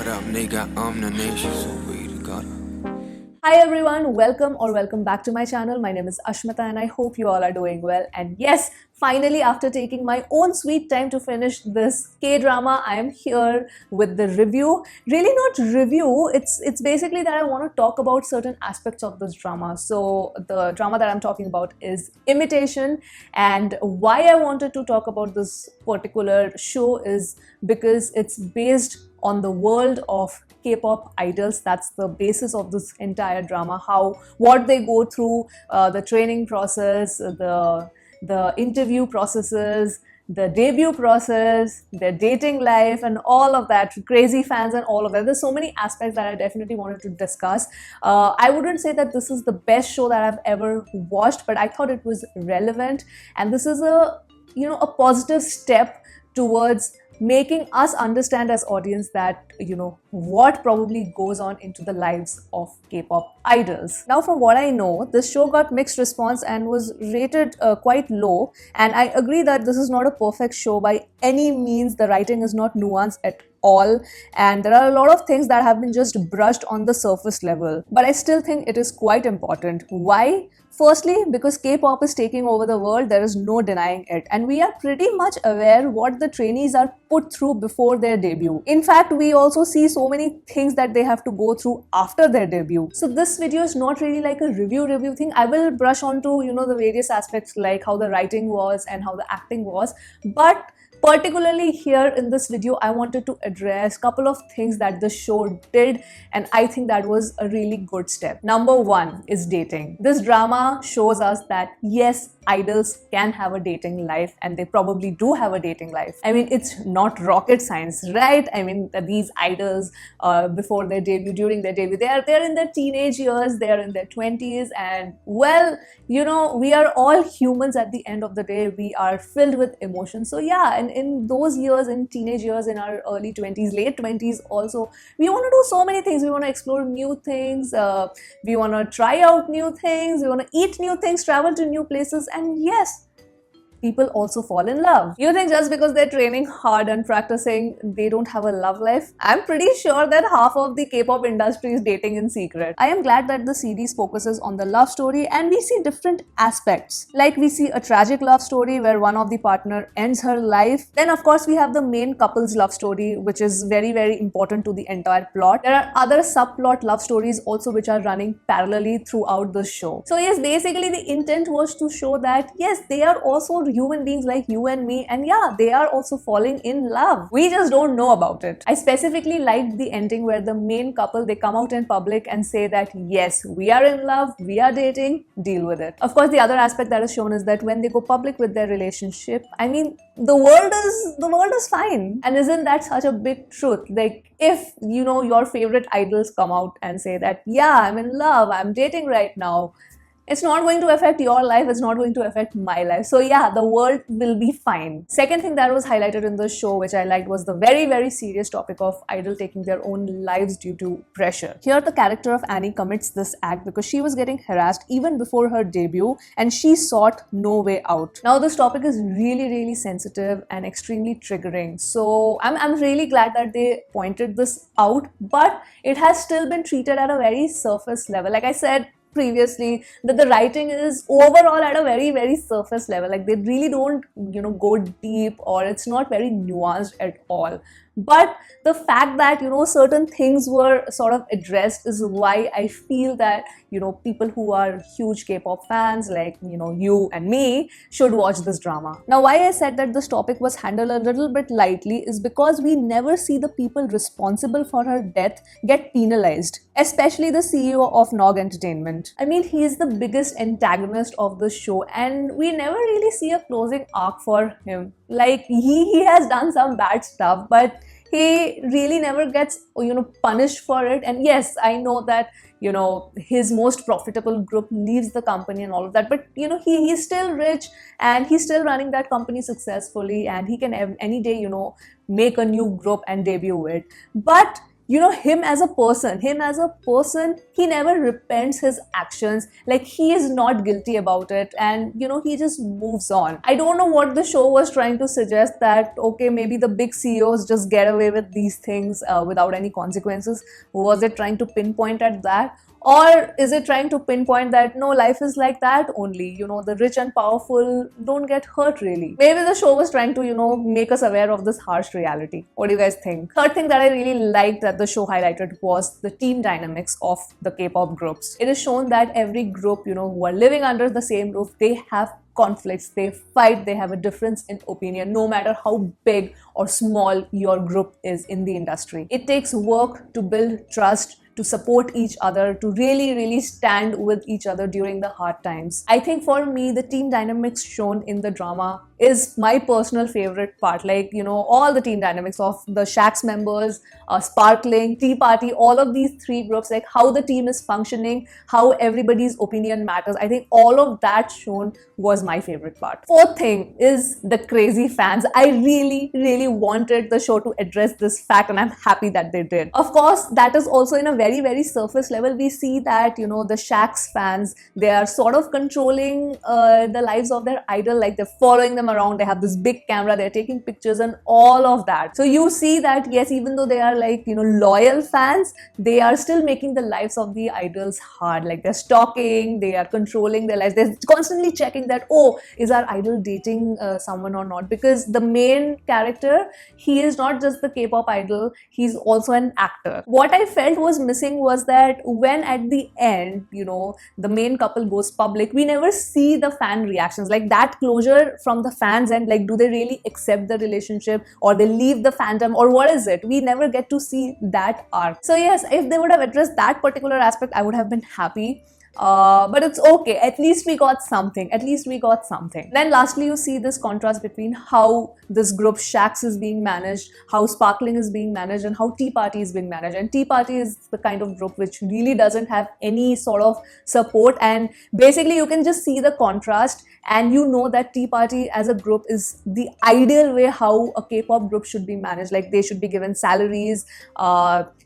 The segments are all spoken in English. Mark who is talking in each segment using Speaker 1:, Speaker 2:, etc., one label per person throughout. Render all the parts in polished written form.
Speaker 1: What up, nigga? I'm the nation, so we got it.
Speaker 2: Hi everyone, welcome back to my channel. My name is Ashmita and I hope you all are doing well. And yes, finally after taking my own sweet time to finish this K-drama, I am here with the review. Really not review, it's basically that I want to talk about certain aspects of this drama. So the drama that I'm talking about is Imitation, and why I wanted to talk about this particular show is because it's based on the world of K-pop idols. That's the basis of this entire drama. What they go through, the training process, the interview processes, the debut process, their dating life, and all of that, crazy fans and all of that. There's so many aspects that I definitely wanted to discuss. I wouldn't say that this is the best show that I've ever watched, but I thought it was relevant, and this is a positive step towards making us understand as audience that what probably goes on into the lives of K-pop idols. Now, from what I know, this show got mixed response and was rated quite low, and I agree that this is not a perfect show by any means. The writing is not nuanced at all, and there are a lot of things that have been just brushed on the surface level, but I still think it is quite important. Why? Firstly, because K-pop is taking over the world, there is no denying it, and we are pretty much aware what the trainees are put through before their debut. In fact, we also see so many things that they have to go through after their debut. So this video is not really like a review thing. I will brush onto the various aspects like how the writing was and how the acting was, but particularly here in this video, I wanted to address a couple of things that the show did, and I think that was a really good step. Number one is dating. This drama shows us that yes, idols can have a dating life, and they probably do have a dating life. I mean, it's not rocket science, right? I mean, these idols before their debut, during their debut, they're in their teenage years, they're in their 20s, and well, we are all humans at the end of the day. We are filled with emotion. So yeah, and in those years, in teenage years, in our early 20s, late 20s also, we want to do so many things. We want to explore new things, we want to try out new things, we want to eat new things, travel to new places, and yes, people also fall in love. You think just because they're training hard and practicing, they don't have a love life? I'm pretty sure that half of the K-pop industry is dating in secret. I am glad that the series focuses on the love story, and we see different aspects. Like we see a tragic love story where one of the partner ends her life. Then of course we have the main couple's love story, which is very, very important to the entire plot. There are other subplot love stories also which are running parallelly throughout the show. So yes, basically the intent was to show that yes, they are also human beings like you and me, and yeah, they are also falling in love. We just don't know about it. I specifically liked the ending where the main couple, they come out in public and say that yes, we are in love, we are dating, deal with it. Of course, the other aspect that is shown is that when they go public with their relationship, I mean, the world is fine. And isn't that such a big truth? Like, if your favorite idols come out and say that yeah, I'm in love, I'm dating right now, it's not going to affect your life, it's not going to affect my life. So yeah, the world will be fine. Second thing that was highlighted in the show, which I liked, was the very, very serious topic of idol taking their own lives due to pressure. Here, the character of Annie commits this act because she was getting harassed even before her debut, and she sought no way out. Now, this topic is really, really sensitive and extremely triggering. So I'm really glad that they pointed this out, but it has still been treated at a very surface level. Like I said previously, that the writing is overall at a very, very surface level. Like, they really don't go deep, or it's not very nuanced at all. But the fact that certain things were sort of addressed is why I feel that people who are huge K-pop fans like you and me should watch this drama. Now, why I said that this topic was handled a little bit lightly is because we never see the people responsible for her death get penalized, especially the CEO of Nog Entertainment. I mean, he is the biggest antagonist of the show, and we never really see a closing arc for him. Like, he has done some bad stuff, but he really never gets punished for it. And yes, I know that his most profitable group leaves the company and all of that, but he's still rich, and he's still running that company successfully, and he can any day make a new group and debut it. But him as a person, he never repents his actions. Like, he is not guilty about it, and he just moves on. I don't know what the show was trying to suggest, that okay, maybe the big CEOs just get away with these things without any consequences. Was it trying to pinpoint at that? Or is it trying to pinpoint that no, life is like that only, the rich and powerful don't get hurt really? Maybe the show was trying to, make us aware of this harsh reality. What do you guys think? Third thing that I really liked that the show highlighted was the team dynamics of the K-pop groups. It is shown that every group, who are living under the same roof, they have conflicts, they fight, they have a difference in opinion, no matter how big or small your group is in the industry. It takes work to build trust, to support each other, to really stand with each other during the hard times. I think for me, the team dynamics shown in the drama is my personal favorite part. Like, all the team dynamics of the Shax members, Sparkling, Tea Party, all of these three groups, like how the team is functioning, how everybody's opinion matters. I think all of that shown was my favorite part. Fourth thing is the crazy fans. I really wanted the show to address this fact, and I'm happy that they did. Of course, that is also in a very surface level. We see that, the Shax fans, they are sort of controlling the lives of their idol, like they're following them around, they have this big camera, they're taking pictures and all of that. So you see that, yes, even though they are like, loyal fans, they are still making the lives of the idols hard. Like, they're stalking, they are controlling their lives, they're constantly checking that, oh, is our idol dating someone or not? Because the main character, he is not just the K-pop idol, he's also an actor. What I felt was missing was that when at the end, the main couple goes public, we never see the fan reactions, like that closure from the fans, and like, do they really accept the relationship, or they leave the fandom, or what is it? We never get to see that arc. So yes, if they would have addressed that particular aspect, I would have been happy. But it's okay, at least we got something. Then lastly, you see this contrast between how this group Shax is being managed, how Sparkling is being managed, and how Tea Party is being managed. And Tea Party is the kind of group which really doesn't have any sort of support, and basically you can just see the contrast, and that Tea Party as a group is the ideal way how a K-pop group should be managed. Like, they should be given salaries,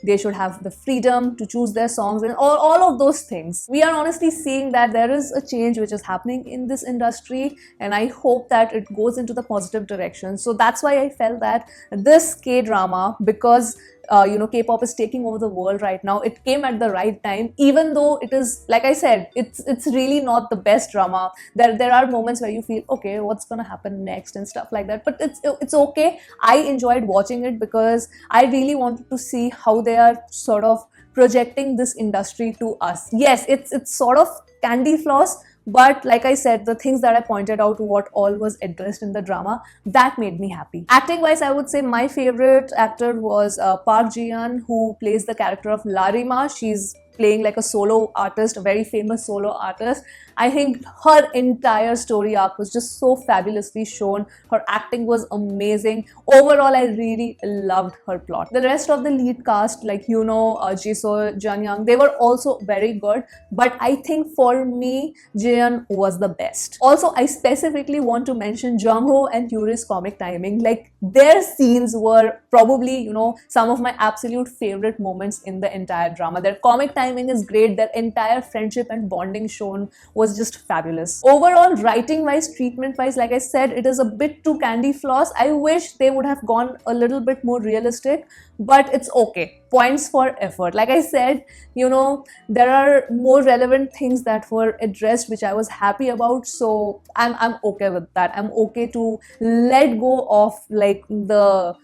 Speaker 2: they should have the freedom to choose their songs, and all of those things. We are honestly seeing that there is a change which is happening in this industry, and I hope that it goes into the positive direction. So that's why I felt that this K-drama, because K-pop is taking over the world right now, it came at the right time. Even though it is, like I said, it's really not the best drama. There are moments where you feel, okay, what's gonna happen next and stuff like that, but it's okay. I enjoyed watching it because I really wanted to see how they are sort of projecting this industry to us. Yes, it's sort of candy floss, but like I said, the things that I pointed out, what all was addressed in the drama, that made me happy. Acting wise, I would say my favorite actor was Park Ji-yeon, who plays the character of Larima. She's playing like a solo artist, a very famous solo artist. I think her entire story arc was just so fabulously shown. Her acting was amazing. Overall, I really loved her plot. The rest of the lead cast, like Jisoo, Jungyoung, they were also very good. But I think for me, Jaehyun was the best. Also, I specifically want to mention Jungho and Yuri's comic timing. Like, their scenes were probably, some of my absolute favorite moments in the entire drama. Their comic timing is great. Their entire friendship and bonding shown was just fabulous. Overall, writing wise, treatment wise, like I said, it is a bit too candy floss. I wish they would have gone a little bit more realistic, but it's okay. Points for effort. Like I said, there are more relevant things that were addressed which I was happy about, so I'm okay with that. I'm okay to let go of like the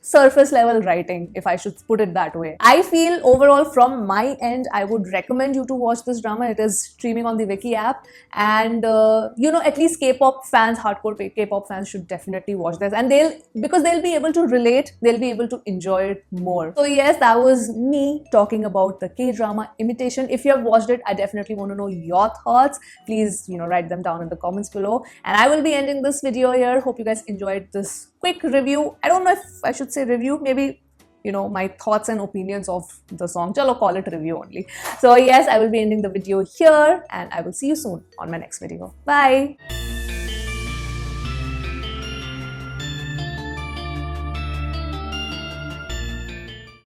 Speaker 2: surface level writing, if I should put it that way. I feel overall from my end, I would recommend you to watch this drama. It is streaming on the Viki app, and at least K-pop fans, hardcore K-pop fans should definitely watch this, and because they'll be able to relate, they'll be able to enjoy it more. So yes, that was me talking about the K-drama Imitation. If you have watched it, I definitely want to know your thoughts. Please write them down in the comments below, and I will be ending this video here. Hope you guys enjoyed this quick review. I don't know if I should say review, maybe my thoughts and opinions of the song. Chalo, call it review only. So yes, I will be ending the video here, and I will see you soon on my next video. Bye.